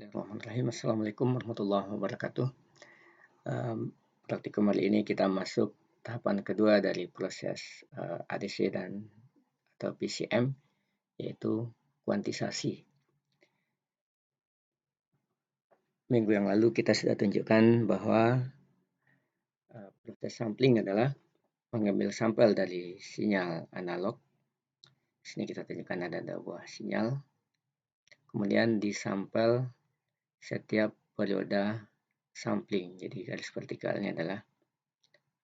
Bismillahirrahmanirrahim. Assalamualaikum warahmatullahi wabarakatuh. Praktikum kali ini kita masuk tahapan kedua dari proses ADC dan atau PCM, yaitu kuantisasi. Minggu yang lalu kita sudah tunjukkan bahwa proses sampling adalah mengambil sampel dari sinyal analog. Di sini kita tunjukkan ada dua buah sinyal. Kemudian disampel setiap periode sampling. Jadi garis vertikalnya adalah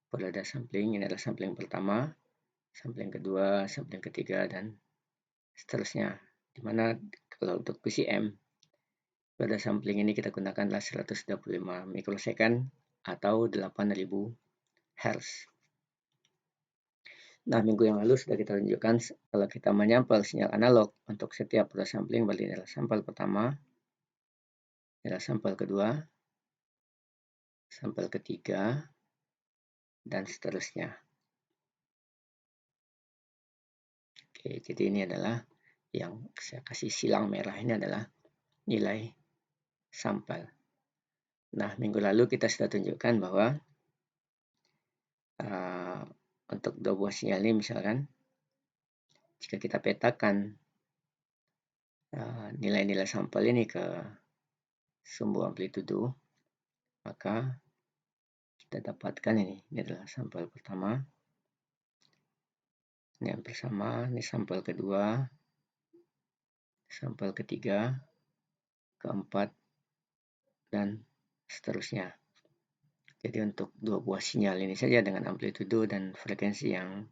periode sampling. Ini adalah sampling pertama, sampling kedua, sampling ketiga, dan seterusnya. Dimana kalau untuk PCM, pada sampling ini kita gunakan adalah 125 mikrosecond atau 8000 Hz. Nah, minggu yang lalu sudah kita tunjukkan kalau kita menyampel sinyal analog untuk setiap proses sampling, berarti ini adalah sampel pertama, ini adalah sampel kedua, sampel ketiga, dan seterusnya. Oke, jadi ini adalah yang saya kasih silang merah ini adalah nilai sampel. Nah, minggu lalu kita sudah tunjukkan bahwa untuk dua buah sinyal ini misalkan, jika kita petakan nilai-nilai sampel ini ke sumbu amplitudo, maka kita dapatkan ini adalah sampel pertama, ini yang bersama, ini sampel kedua, sampel ketiga, keempat, dan seterusnya. Jadi untuk dua buah sinyal ini saja dengan amplitudo dan frekuensi yang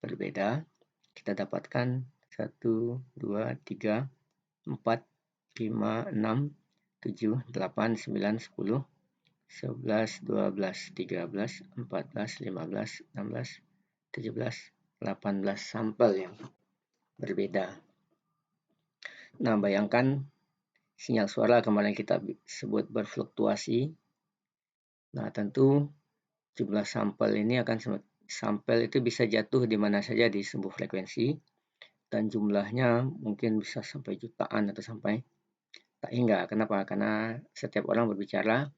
berbeda, kita dapatkan 1, 2, 3, 4, 5, 6, 7, 8, 9, 10, 11, 12, 13, 14, 15, 16, 17, 18 sampel yang berbeda. Nah, bayangkan sinyal suara kemarin kita sebut berfluktuasi. Nah, tentu jumlah sampel ini sampel itu bisa jatuh di mana saja di sumbu frekuensi, dan jumlahnya mungkin bisa sampai jutaan atau sampai tak hingga. Kenapa? Karena setiap orang berbicara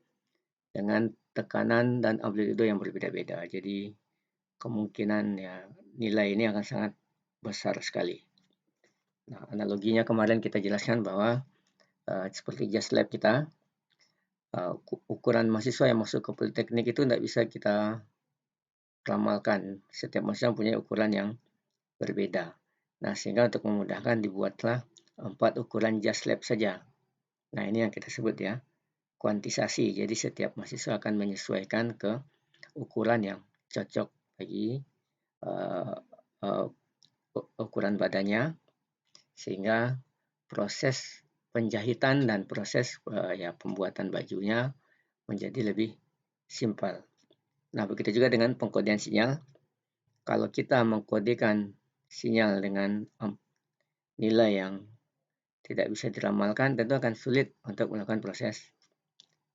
dengan tekanan dan amplitudo yang berbeda-beda. Jadi kemungkinan ya nilai ini akan sangat besar sekali. Nah, analoginya kemarin kita jelaskan bahwa seperti Just Lab kita, ukuran mahasiswa yang masuk ke politeknik itu tidak bisa kita ramalkan. Setiap mahasiswa punya ukuran yang berbeda. Nah, sehingga untuk memudahkan dibuatlah 4 ukuran Just Lab saja. Nah, ini yang kita sebut ya kuantisasi. Jadi setiap mahasiswa akan menyesuaikan ke ukuran yang cocok bagi ukuran badannya, sehingga proses penjahitan dan proses pembuatan bajunya menjadi lebih simpel. Nah, begitu juga dengan pengkodean sinyal. Kalau kita mengkodekan sinyal dengan nilai yang tidak bisa diramalkan, tentu akan sulit untuk melakukan proses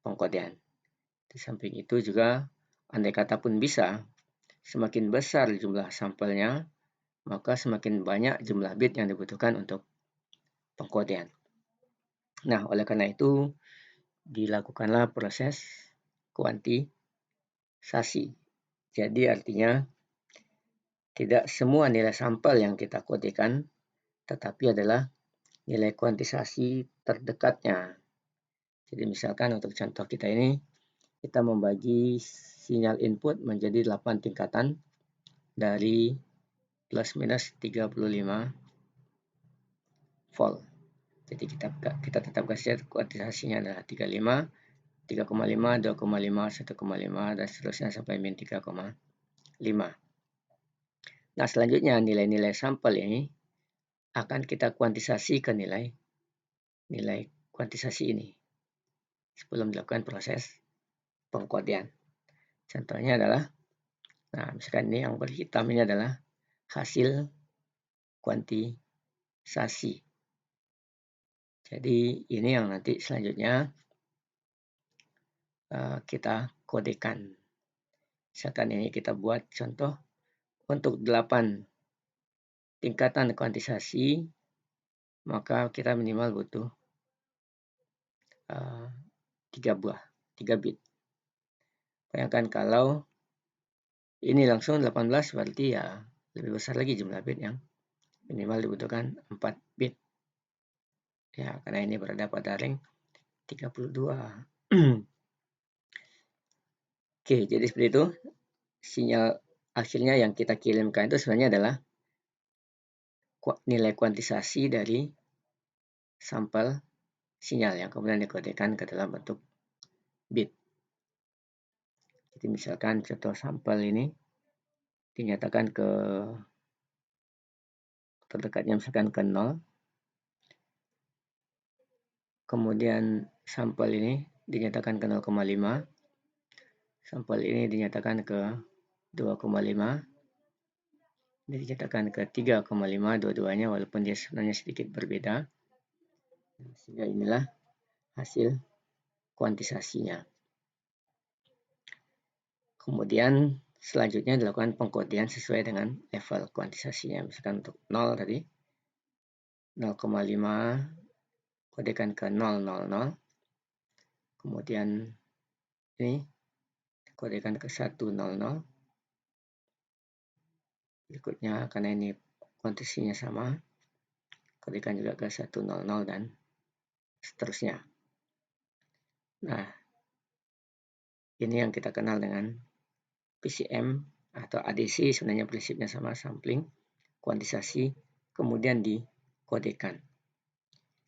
pengkodean. Di samping itu juga, andai kata pun bisa, semakin besar jumlah sampelnya, maka semakin banyak jumlah bit yang dibutuhkan untuk pengkodean. Nah, oleh karena itu, dilakukanlah proses kuantisasi. Jadi artinya, tidak semua nilai sampel yang kita kodekan, tetapi adalah nilai kuantisasi terdekatnya. Jadi misalkan untuk contoh kita ini, kita membagi sinyal input menjadi 8 tingkatan dari plus minus 35 volt. Jadi kita tetapkan saja kuantisasinya adalah 35, 3,5, 2,5, 1,5, dan seterusnya sampai min 3,5. Nah, selanjutnya nilai-nilai sampel ini akan kita kuantisasi ke nilai kuantisasi ini sebelum dilakukan proses pengkodean. Contohnya adalah, nah misalkan ini yang berhitam ini adalah hasil kuantisasi. Jadi ini yang nanti selanjutnya kita kodekan. Misalkan ini kita buat contoh untuk 8 tingkatan kuantisasi, maka kita minimal butuh 3 bit. Bayangkan kalau ini langsung 18, berarti ya lebih besar lagi jumlah bit yang minimal dibutuhkan 4 bit. Ya, karena ini berada pada rank 32. Oke, jadi seperti itu. Sinyal akhirnya yang kita kirimkan itu sebenarnya adalah nilai kuantisasi dari sampel sinyal yang kemudian dikodekan ke dalam bentuk bit. Jadi misalkan contoh sampel ini dinyatakan ke terdekatnya misalkan ke 0. Kemudian sampel ini dinyatakan ke 0,5. Sampel ini dinyatakan ke 2,5. Ini dinyatakan ke 3,5 dua-duanya walaupun dia sebenarnya sedikit berbeda. Sehingga inilah hasil kuantisasinya. Kemudian selanjutnya dilakukan pengkodean sesuai dengan level kuantisasinya. Misalkan untuk 0 tadi 0,5 kodekan ke 000. Kemudian ini kodekan ke 100. Berikutnya karena ini kuantisasinya sama, kodekan juga ke 100 dan seterusnya. Nah, ini yang kita kenal dengan PCM atau ADC, sebenarnya prinsipnya sama, sampling, kuantisasi, kemudian dikodekan.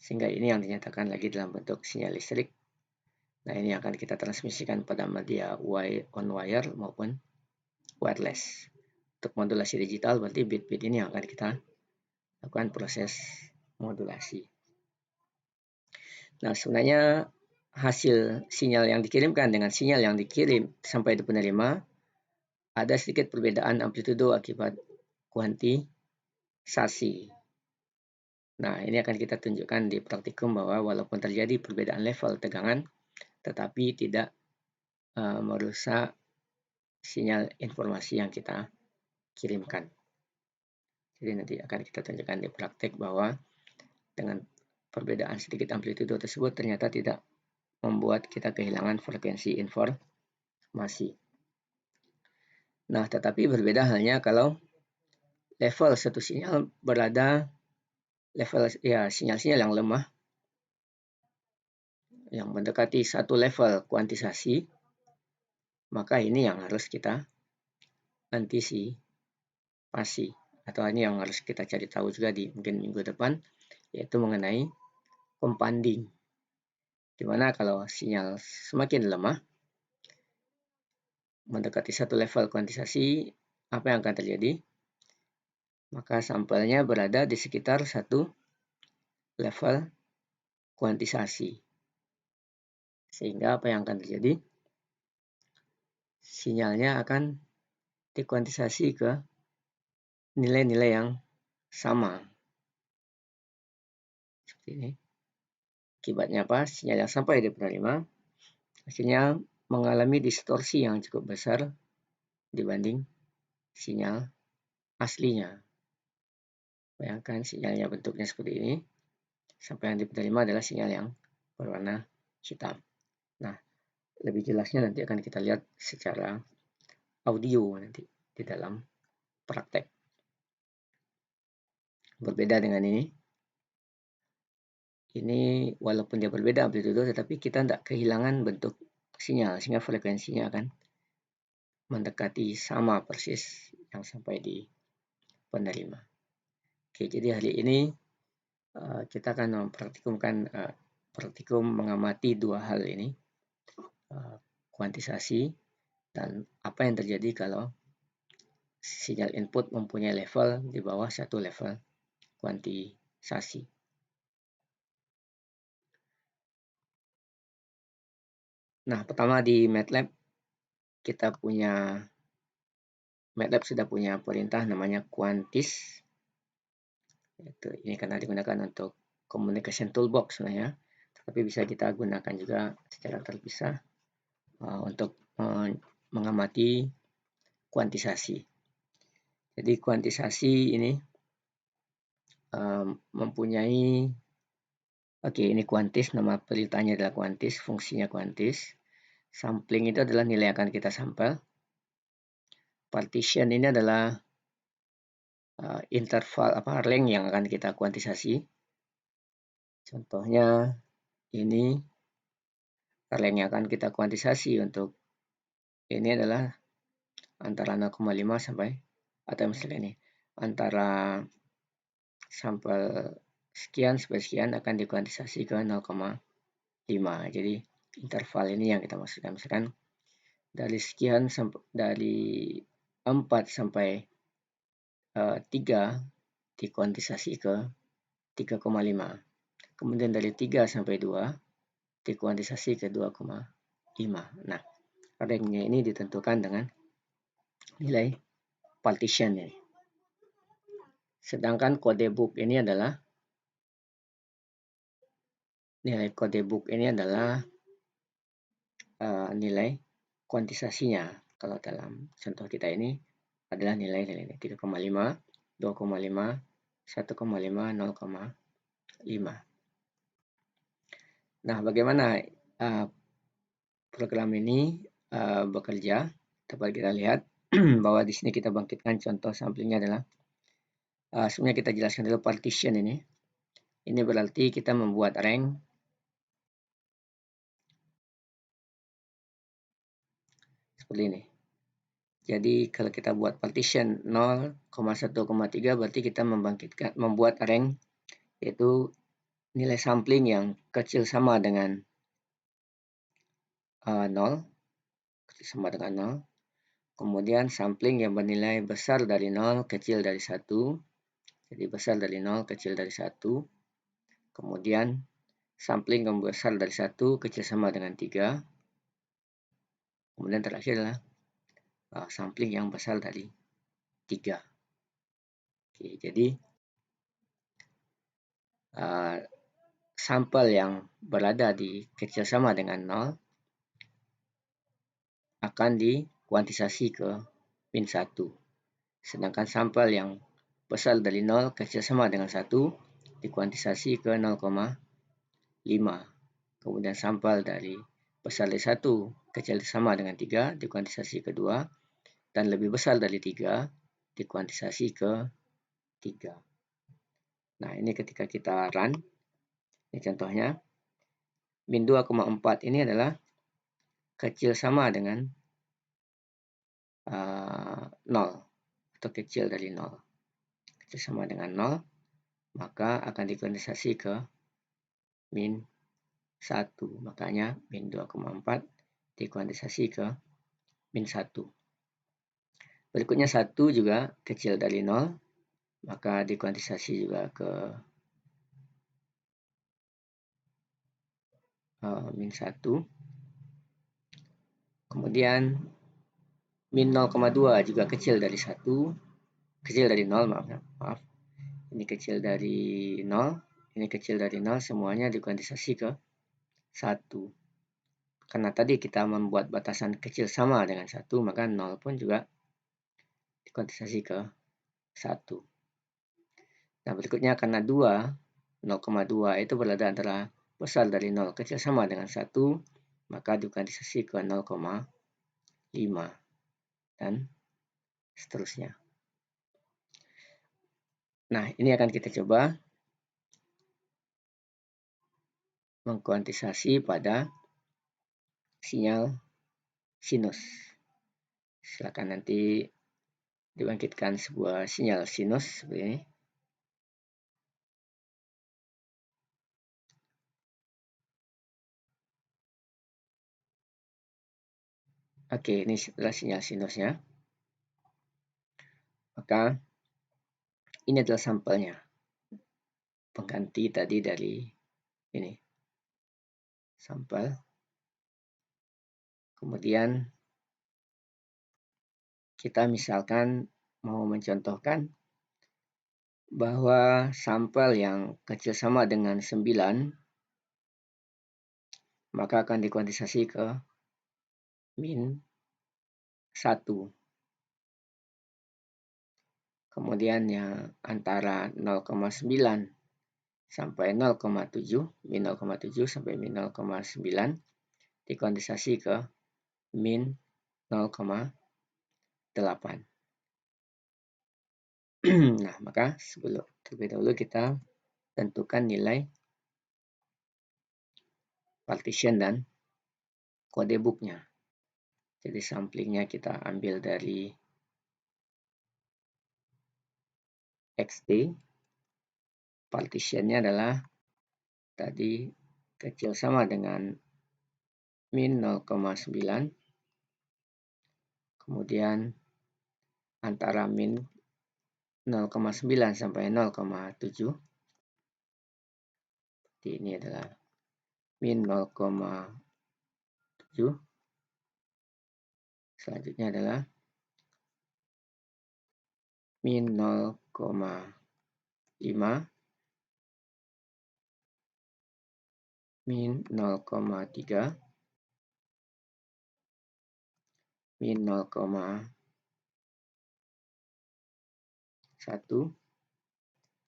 Sehingga ini yang dinyatakan lagi dalam bentuk sinyal listrik. Nah, ini akan kita transmisikan pada media on wire maupun wireless. Untuk modulasi digital berarti bit-bit ini yang akan kita lakukan proses modulasi. Nah, sebenarnya hasil sinyal yang dikirimkan dengan sinyal yang dikirim sampai di penerima ada sedikit perbedaan amplitudo akibat kuantisasi. Nah, ini akan kita tunjukkan di praktikum bahwa walaupun terjadi perbedaan level tegangan, tetapi tidak merusak sinyal informasi yang kita kirimkan. Jadi nanti akan kita tunjukkan di praktek bahwa dengan perbedaan sedikit amplitudo tersebut ternyata tidak membuat kita kehilangan frekuensi informasi. Nah, tetapi berbeda halnya kalau level satu sinyal berada level sinyal-sinyal yang lemah yang mendekati satu level kuantisasi, maka ini yang harus kita antisipasi atau ini yang harus kita cari tahu juga di mungkin minggu depan, yaitu mengenai compounding. Dimana kalau sinyal semakin lemah mendekati satu level kuantisasi, apa yang akan terjadi? Maka sampelnya berada di sekitar satu level kuantisasi. Sehingga apa yang akan terjadi? Sinyalnya akan dikuantisasi ke nilai-nilai yang sama. Seperti ini. Akibatnya apa? Sinyal yang sampai di penerima akhirnya mengalami distorsi yang cukup besar dibanding sinyal aslinya. Bayangkan sinyalnya bentuknya seperti ini. Sampai yang diterima adalah sinyal yang berwarna hitam. Nah, lebih jelasnya nanti akan kita lihat secara audio nanti di dalam praktek. Berbeda dengan ini. Ini walaupun dia berbeda amplitudo, tetapi kita tidak kehilangan bentuk sinyal, sehingga frekuensinya akan mendekati sama persis yang sampai di penerima. Oke, jadi hari ini kita akan mempraktikumkan praktikum mengamati dua hal ini, kuantisasi dan apa yang terjadi kalau sinyal input mempunyai level di bawah satu level kuantisasi. Nah, pertama di MATLAB MATLAB sudah punya perintah namanya quantis. Ini karena digunakan untuk communication toolbox sebenarnya, tapi bisa kita gunakan juga secara terpisah untuk mengamati kuantisasi. Jadi kuantisasi ini mempunyai Oke, ini kuantis, nama pelitanya adalah kuantis, fungsinya kuantis. Sampling itu adalah nilai yang akan kita sampel. Partition ini adalah interval length yang akan kita kuantisasi. Contohnya ini length yang akan kita kuantisasi untuk ini adalah antara 0,5 sampai, atau misalnya ini antara sampel sekian sampai sekian akan dikuantisasi ke 0,5. Jadi interval ini yang kita maksudkan, misalkan dari sekian sampai dari 4 sampai 3 dikuantisasi ke 3,5. Kemudian dari 3 sampai 2 dikuantisasi ke 2,5. Nah, range-nya ini ditentukan dengan nilai partition ini. Sedangkan kode book ini adalah nilai kuantisasinya. Kalau dalam contoh kita ini adalah nilai 3,5, 2,5, 1,5, 0,5. Nah, bagaimana program ini bekerja? Dapat kita lihat bahwa di sini kita bangkitkan contoh samplingnya adalah sebenarnya kita jelaskan dulu partition ini. Ini berarti kita membuat rank seperti ini. Jadi kalau kita buat partition 0,1,3 berarti kita membuat rank yaitu nilai sampling yang kecil sama dengan 0, kecil sama dengan 0. Kemudian sampling yang bernilai besar dari 0, kecil dari 1. Jadi besar dari 0, kecil dari 1. Kemudian sampling yang besar dari 1, kecil sama dengan 3. Kemudian terakhir adalah sampling yang besar dari 3. Oke, jadi sampel yang berada di kecil sama dengan 0 akan dikuantisasi ke min 1. Sedangkan sampel yang besar dari 0 kecil sama dengan 1 dikuantisasi ke 0,5. Kemudian sampel dari besar dari 1 kecil sama dengan 3 dikuantisasi ke 2. Dan lebih besar dari 3 dikuantisasi ke 3. Nah, ini ketika kita run, ini contohnya, min 2,4 ini adalah kecil sama dengan 0 atau kecil dari 0. Kecil sama dengan 0, maka akan dikuantisasi ke min 1. Makanya min 2,4 dikuantisasi ke min 1. Berikutnya 1 juga kecil dari 0, maka dikuantisasi juga ke min 1. Kemudian min 0,2 juga kecil dari 1, kecil dari 0, maaf. Ini kecil dari 0, ini kecil dari 0, semuanya dikuantisasi ke 1. Karena tadi kita membuat batasan kecil sama dengan 1, maka 0 pun juga dikuantisasi ke 1. Nah, berikutnya karena 2, 0,2 itu berada antara besar dari 0 kecil sama dengan 1, maka dikuantisasi ke 0,5 dan seterusnya. Nah, ini akan kita coba mengkuantisasi pada sinyal sinus. Silakan nanti dibangkitkan sebuah sinyal sinus seperti ini. Oke, ini adalah sinyal sinusnya. Maka ini adalah sampelnya. Pengganti tadi dari ini. Sampel. Kemudian kita misalkan mau mencontohkan bahwa sampel yang kecil sama dengan 9 maka akan dikuantisasi ke min 1. Kemudian yang antara 0,9 sampai 0,7, min 0,7 sampai min 0,9, dikuantisasi ke min 0,8. Nah, maka terlebih dahulu kita tentukan nilai partition dan kode booknya. Jadi samplingnya kita ambil dari XT. Partitionnya adalah tadi kecil sama dengan min 0,9. Kemudian antara min 0,9 sampai 0,7. Jadi ini adalah min 0,7. Selanjutnya adalah min 0,5, min 0,3, min 0,1,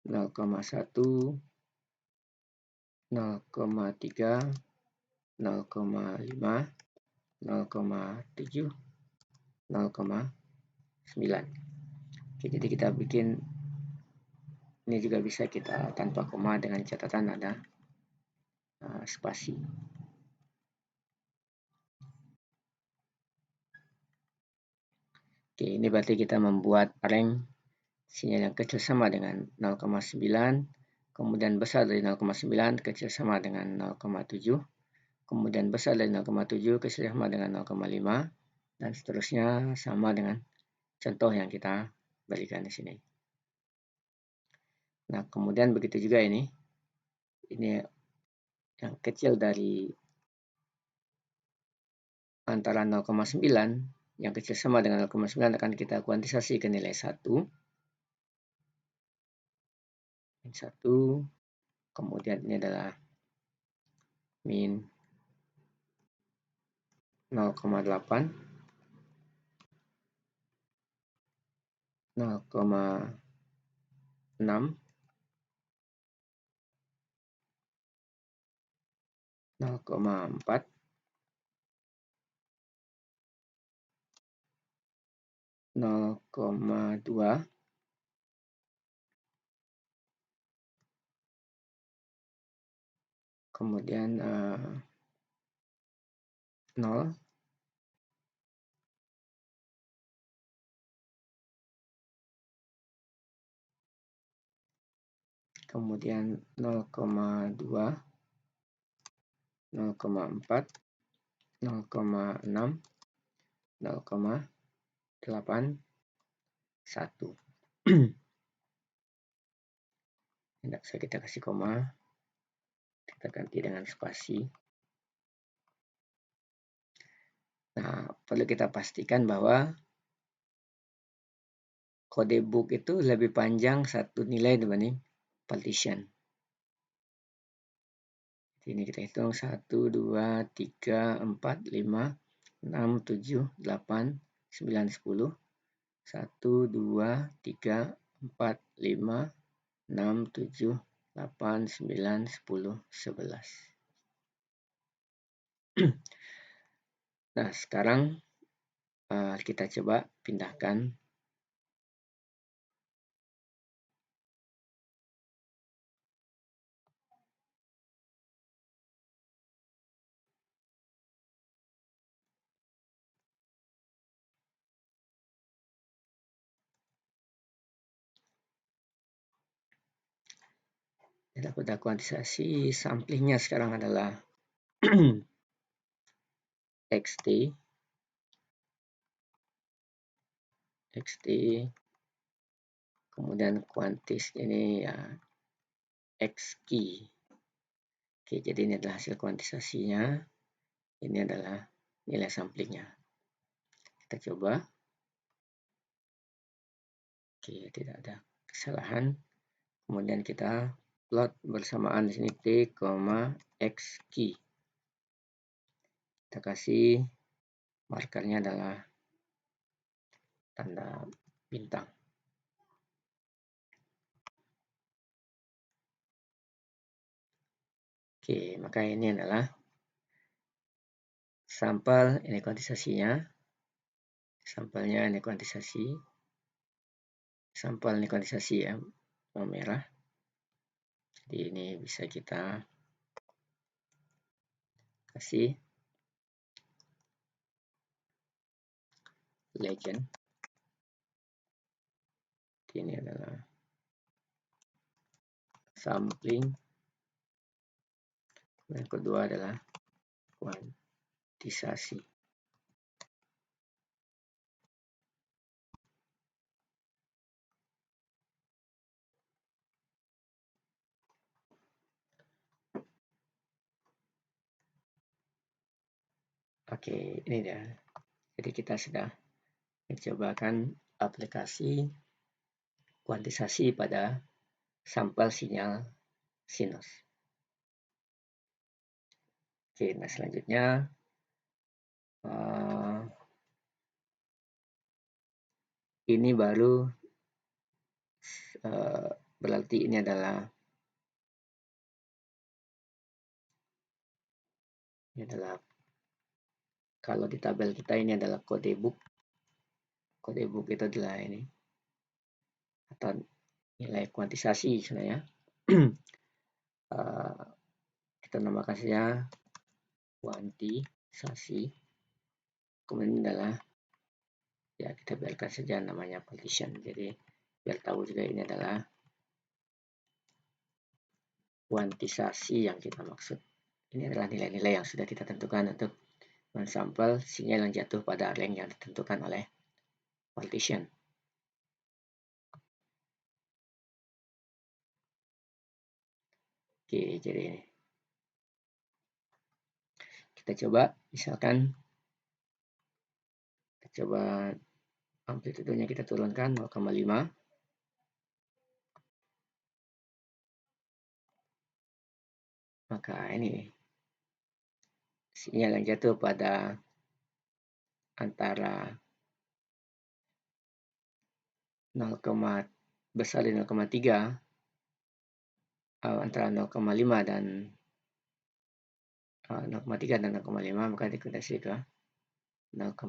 0,1, 0,3, 0,5, 0,7, 0,9. Oke, jadi kita bikin ini juga bisa kita tanpa koma dengan catatan ada spasi. Oke, ini berarti kita membuat range sinyal yang kecil sama dengan 0,9, kemudian besar dari 0,9 kecil sama dengan 0,7, kemudian besar dari 0,7 kecil sama dengan 0,5, dan seterusnya sama dengan contoh yang kita berikan di sini. Nah, kemudian begitu juga ini yang kecil dari antara 0,9, yang kecil sama dengan 0,9 akan kita kuantisasi ke nilai 1. Min 1, kemudian ini adalah min 0,8, 0,6, 0,4, 0,2, kemudian 0, kemudian 0,2, 0,4, 0,6, 0,8, 1. Tidak usah kita kasih koma, kita ganti dengan spasi. Nah, perlu kita pastikan bahwa kode book itu lebih panjang satu nilai dibanding partition. Ini kita hitung 1, 2, 3, 4, 5, 6, 7, 8, 9, 10. 1, 2, 3, 4, 5, 6, 7, 8, 9, 10, 11. Nah, sekarang kita coba pindahkan kita kuantisasi samplingnya sekarang adalah XT, kemudian kuantis ini ya X key. Oke, jadi ini adalah hasil kuantisasinya. Ini adalah nilai samplingnya. Kita coba. Oke, tidak ada kesalahan. Kemudian kita plot bersamaan di sini T, X key. Kita kasih markernya adalah tanda bintang. Oke, maka ini adalah sampel, ini kuantisasinya. Sampelnya ini kuantisasi. Sampel ini kuantisasi ya, warna merah. Jadi ini bisa kita kasih legend. Ini adalah sampling. Yang kedua adalah kuantisasi. Oke, ini dia. Jadi kita sudah mencobakan aplikasi kuantisasi pada sampel sinyal sinus. Oke, nah selanjutnya ini baru berarti ini adalah kalau di tabel kita ini adalah kode book. Kode book itu adalah ini atau nilai kuantisasi sebenarnya. Kita namakan saja kuantisasi. Kemudian ini adalah ya kita biarkan saja namanya partition. Jadi biar tahu juga ini adalah kuantisasi yang kita maksud. Ini adalah nilai-nilai yang sudah kita tentukan untuk mensampel sinyal yang jatuh pada link yang ditentukan oleh partition. Oke, jadi ini. Kita coba, misalkan kita coba amplitudenya kita turunkan 0,5. Maka ini sinyal yang jatuh pada antara 0, besar di 0,3 antara 0,5 dan 0,3 dan 0,5 maka dikoneksi ke 0,4.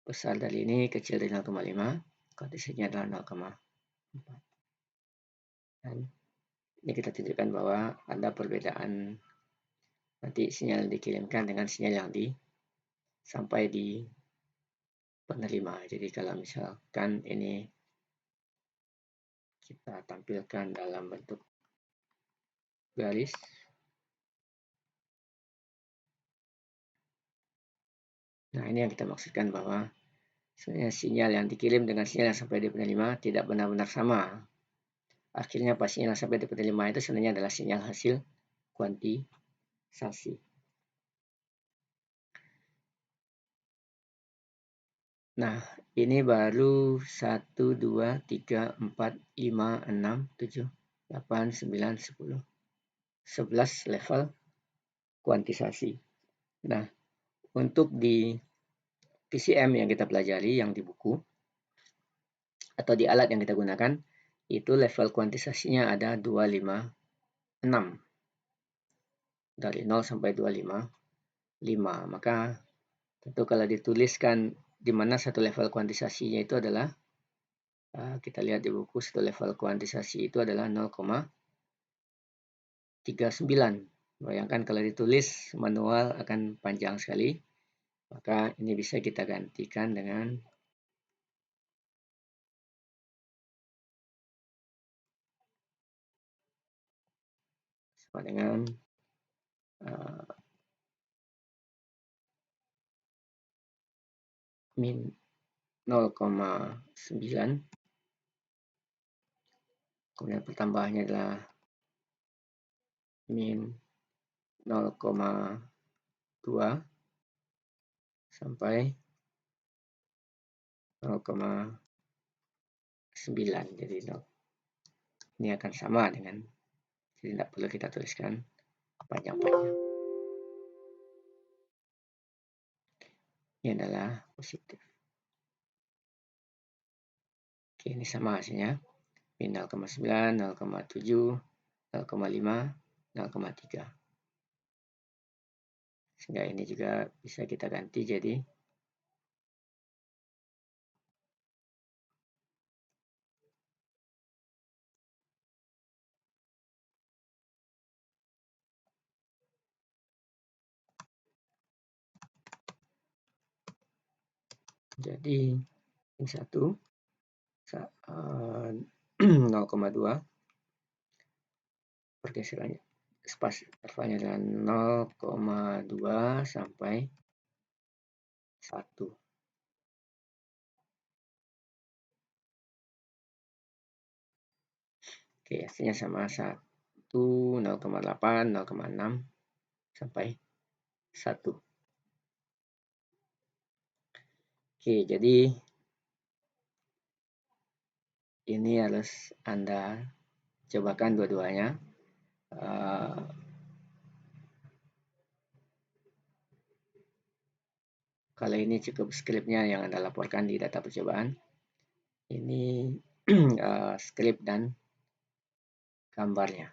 Besar dari ini kecil dari 0,5, kuantisasinya adalah 0,4. Dan ini kita tunjukkan bahwa ada perbedaan nanti sinyal yang dikirimkan dengan sinyal yang sampai di penerima. Jadi kalau misalkan ini kita tampilkan dalam bentuk garis, nah ini yang kita maksudkan bahwa sebenarnya sinyal yang dikirim dengan sinyal yang sampai di penerima tidak benar-benar sama. Akhirnya pas sinyal sampai di penerima itu sebenarnya adalah sinyal hasil kuantisasi. Nah, ini baru 1, 2, 3, 4, 5, 6, 7, 8, 9, 10, 11 level kuantisasi. Nah, untuk di PCM yang kita pelajari, yang di buku, atau di alat yang kita gunakan, itu level kuantisasinya ada 256. Dari 0 sampai 255. Maka tentu kalau dituliskan di mana satu level kuantisasinya itu adalah, kita lihat di buku, satu level kuantisasi itu adalah 0,39. Bayangkan kalau ditulis manual akan panjang sekali. Maka ini bisa kita gantikan dengan sama dengan min 0,9. Kemudian pertambahannya adalah min 0,2 sampai 0,9. Jadi ini akan sama dengan, jadi tidak perlu kita tuliskan panjang-panjang. Ini adalah positif. Oke, ini sama hasilnya. Min 0,9, 0,7, 0,5, 0,3. Sehingga ini juga bisa kita ganti jadi min 1, 0,2, pergeserannya spasi intervalnya adalah 0,2 sampai 1. Oke, hasilnya sama 1, 0,8, 0,6 sampai 1. Oke, jadi ini harus Anda cobakan dua-duanya. Kalau ini cukup skripnya yang Anda laporkan di data percobaan. Ini skrip dan gambarnya.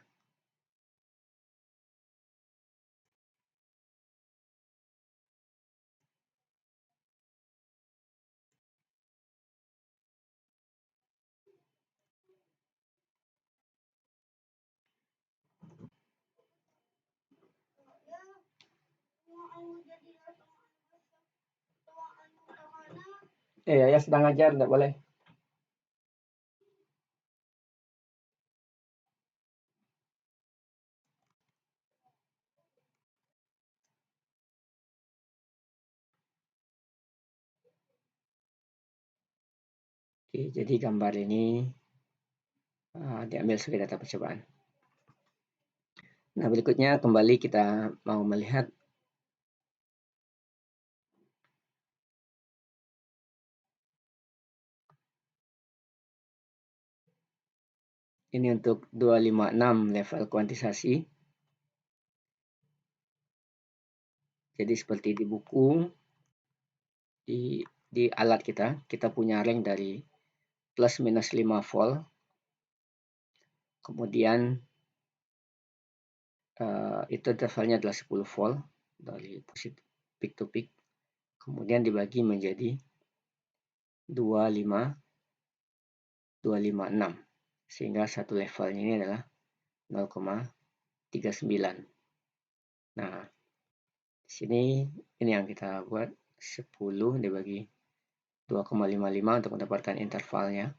Ya sedang ajar, tidak boleh. Oke, jadi gambar ini diambil sebagai data percobaan. Nah, berikutnya kembali kita mau melihat ini untuk 256 level kuantisasi. Jadi seperti di buku, di alat kita punya rank dari plus minus 5 volt. Kemudian itu intervalnya adalah 10 volt dari positif peak to peak. Kemudian dibagi menjadi 25, 256. Sehingga satu levelnya ini adalah 0,39. Nah, di sini ini yang kita buat 10 dibagi 2,55 untuk mendapatkan intervalnya.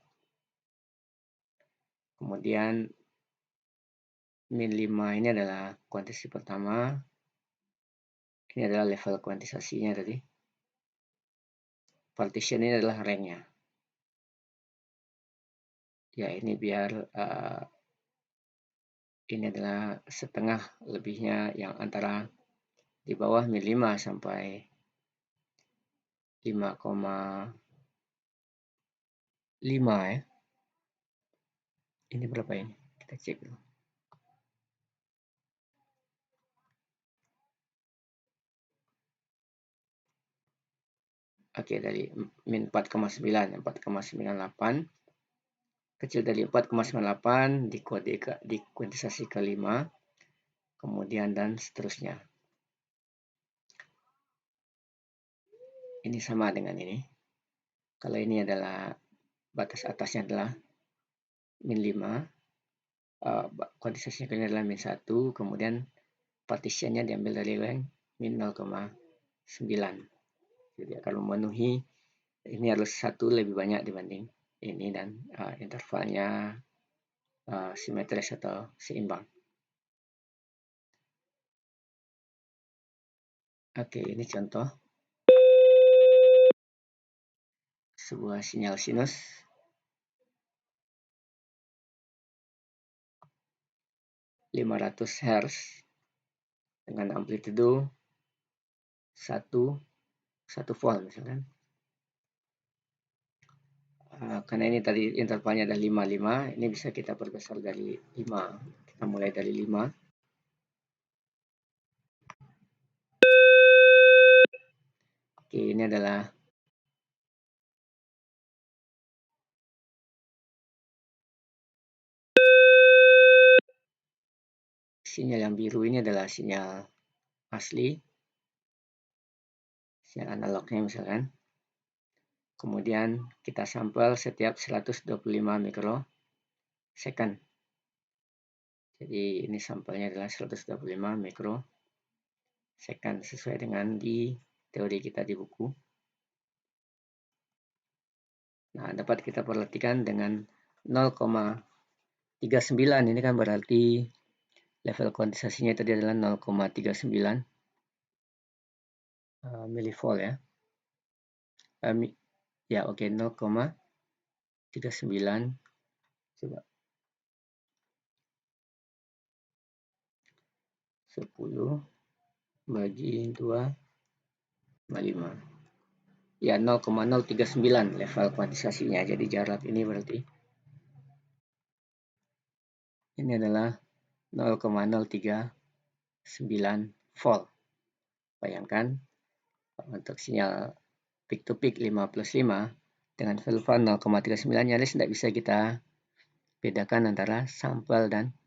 Kemudian min 5 ini adalah kuantisasi pertama. Ini adalah level kuantisasinya tadi. Partition ini adalah ranknya. Ya, ini biar ini adalah setengah lebihnya yang antara di bawah min 5 sampai 5,5 ya. Ini berapa ini? Kita cek dulu. Oke, dari min 4,9, 4,98 kecil dari 4,98 di kuantisasi kelima, kemudian dan seterusnya. Ini sama dengan ini. Kalau ini adalah batas atasnya adalah min 5, kuantisasinya kali ini adalah min 1, kemudian partitionnya diambil dari rank min 0,9. Jadi akan memenuhi, ini harus 1 lebih banyak dibanding ini dan intervalnya simetris atau seimbang. Oke, ini contoh sebuah sinyal sinus (500 Hz) dengan amplitudo 1 volt misalkan. Karena ini tadi intervalnya ada 5, ini bisa kita perbesar dari 5. Kita mulai dari 5. Oke, ini adalah sinyal yang biru ini adalah sinyal asli, sinyal analognya misalkan. Kemudian kita sampel setiap 125 mikrosecond. Jadi ini sampelnya adalah 125 mikrosecond sesuai dengan di teori kita di buku. Nah, dapat kita perhatikan dengan 0,39 ini kan berarti level kuantisasinya tadi adalah 0,39 milivolt ya. Ya oke, 0,39 coba 10 bagi 2,5. Ya 0,039 level kuantisasinya. Jadi jarak ini berarti ini adalah 0,039 volt. Bayangkan untuk sinyal peak to peak 5+5 dengan velva 0,39 nyaris tidak bisa kita bedakan antara sampel dan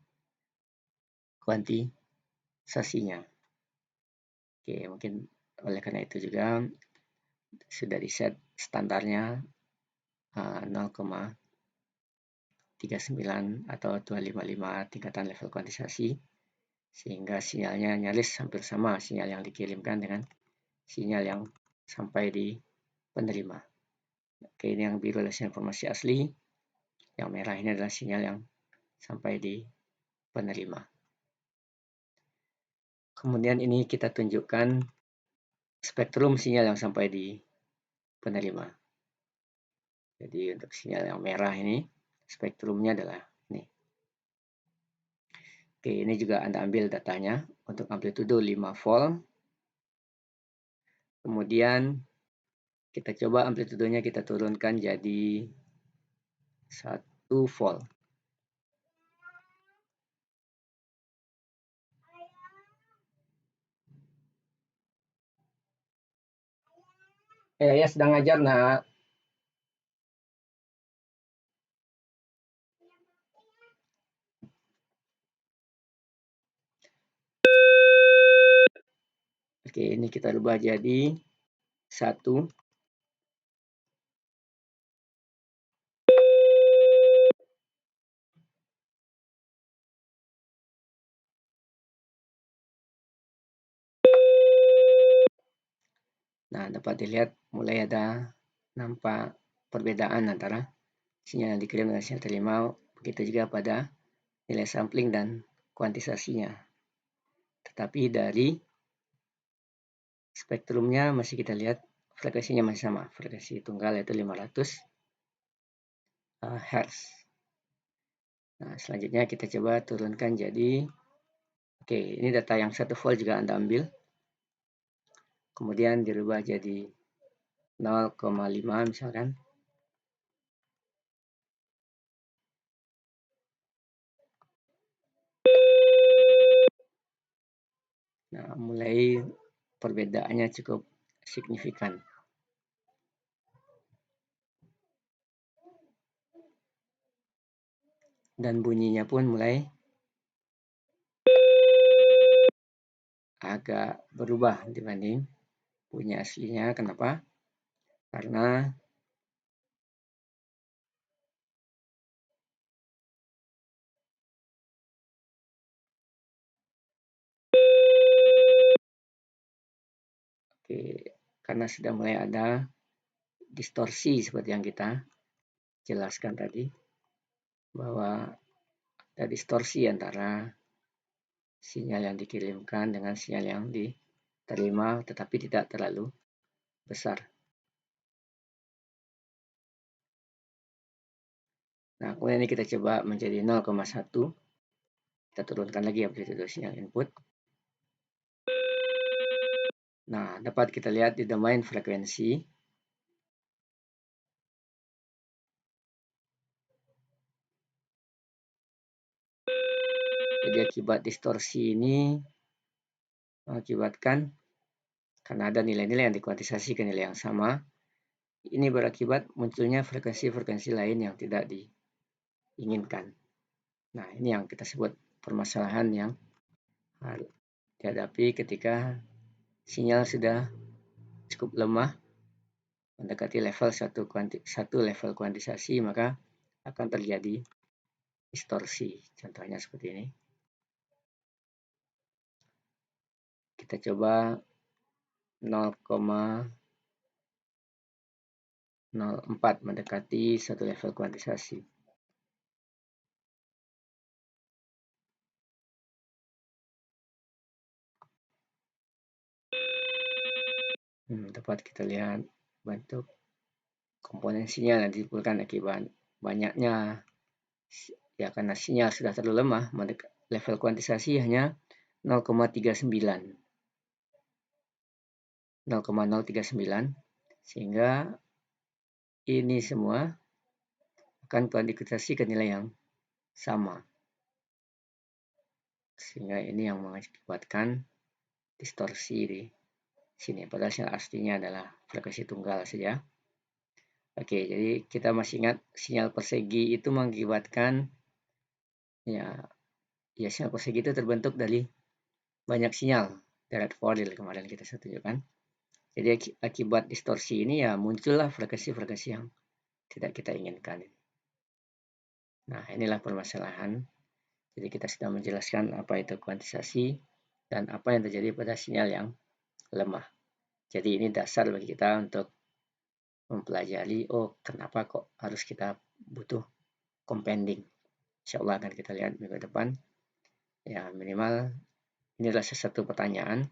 kuantisasinya. Oke, mungkin oleh karena itu juga sudah di set standarnya 0,39 atau 255 tingkatan level kuantisasi, sehingga sinyalnya nyaris hampir sama sinyal yang dikirimkan dengan sinyal yang sampai di penerima. Oke, ini yang biru adalah informasi asli, yang merah ini adalah sinyal yang sampai di penerima. Kemudian ini kita tunjukkan spektrum sinyal yang sampai di penerima. Jadi untuk sinyal yang merah ini, spektrumnya adalah ini. Oke, ini juga Anda ambil datanya untuk amplitudo 5 volt. Kemudian kita coba amplitudonya kita turunkan jadi 1 volt. Ya sedang ngajar, nak. Oke, ini kita rubah jadi 1. Nah, dapat dilihat mulai ada nampak perbedaan antara sinyal yang dikirim dengan sinyal terima, begitu juga pada nilai sampling dan kuantisasinya. Tetapi dari spektrumnya masih kita lihat frekuensinya masih sama, frekuensi tunggal yaitu 500 Hz. Nah, selanjutnya kita coba turunkan jadi, oke, ini data yang 1 volt juga Anda ambil. Kemudian dirubah jadi 0,5 misalkan. Nah, mulai perbedaannya cukup signifikan. Dan bunyinya pun mulai agak berubah dibanding bunyi aslinya. Kenapa? Karena karena sudah mulai ada distorsi seperti yang kita jelaskan tadi, bahwa ada distorsi antara sinyal yang dikirimkan dengan sinyal yang diterima, tetapi tidak terlalu besar. Nah, kemudian ini kita coba menjadi 0,1. Kita turunkan lagi amplitudo sinyal input. Nah, dapat kita lihat di domain frekuensi. Jadi akibat distorsi ini mengakibatkan, karena ada nilai-nilai yang dikuantisasi ke nilai yang sama, ini berakibat munculnya frekuensi-frekuensi lain yang tidak diinginkan. Nah, ini yang kita sebut permasalahan yang dihadapi ketika sinyal sudah cukup lemah, mendekati level satu level kuantisasi, maka akan terjadi distorsi. Contohnya seperti ini. Kita coba 0,04 mendekati satu level kuantisasi. Dapat kita lihat bentuk komponen sinyal yang ditimbulkan akibat banyaknya, ya karena sinyal sudah terlalu lemah, level kuantisasi hanya 0,039, sehingga ini semua akan kuantifikasi ke nilai yang sama, sehingga ini yang mengakibatkan distorsi di sini, padahal sinyal aslinya adalah frekuensi tunggal saja. Oke, jadi kita masih ingat sinyal persegi itu mengakibatkan ya sinyal persegi itu terbentuk dari banyak sinyal direct Fodil kemarin kita tunjukkan. Jadi akibat distorsi ini ya muncullah frekuensi-frekuensi yang tidak kita inginkan. Nah, inilah permasalahan. Jadi kita sudah menjelaskan apa itu kuantisasi dan apa yang terjadi pada sinyal yang lemah. Jadi ini dasar bagi kita untuk mempelajari, kenapa kok harus kita butuh compounding. Insya Allah akan kita lihat minggu depan. Ya, minimal ini adalah sesuatu pertanyaan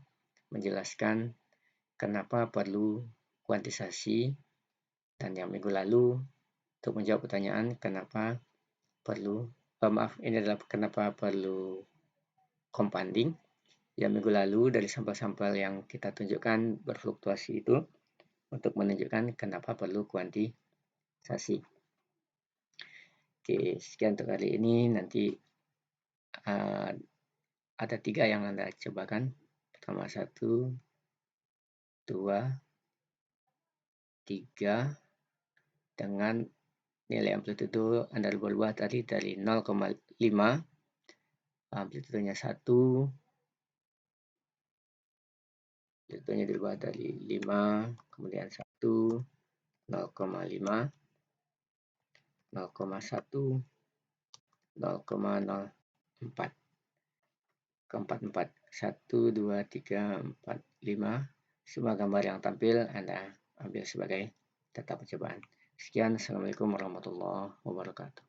menjelaskan kenapa perlu kuantisasi, dan yang minggu lalu untuk menjawab pertanyaan kenapa perlu kenapa perlu compounding. Yang minggu lalu dari sampel-sampel yang kita tunjukkan berfluktuasi itu untuk menunjukkan kenapa perlu kuantisasi. Oke, sekian untuk kali ini. Nanti ada 3 yang Anda cobakan. Pertama 1, 2, 3 dengan nilai amplitudo Anda rubah tadi dari 0,5, amplitudonya 1, amplitudonya dirubah dari 5, kemudian 1, 0,5, 0,1, 0,04. Keempat, 1, 2, 3, 4, 5. Semua gambar yang tampil Anda ambil sebagai data percobaan. Sekian, Assalamualaikum warahmatullahi wabarakatuh.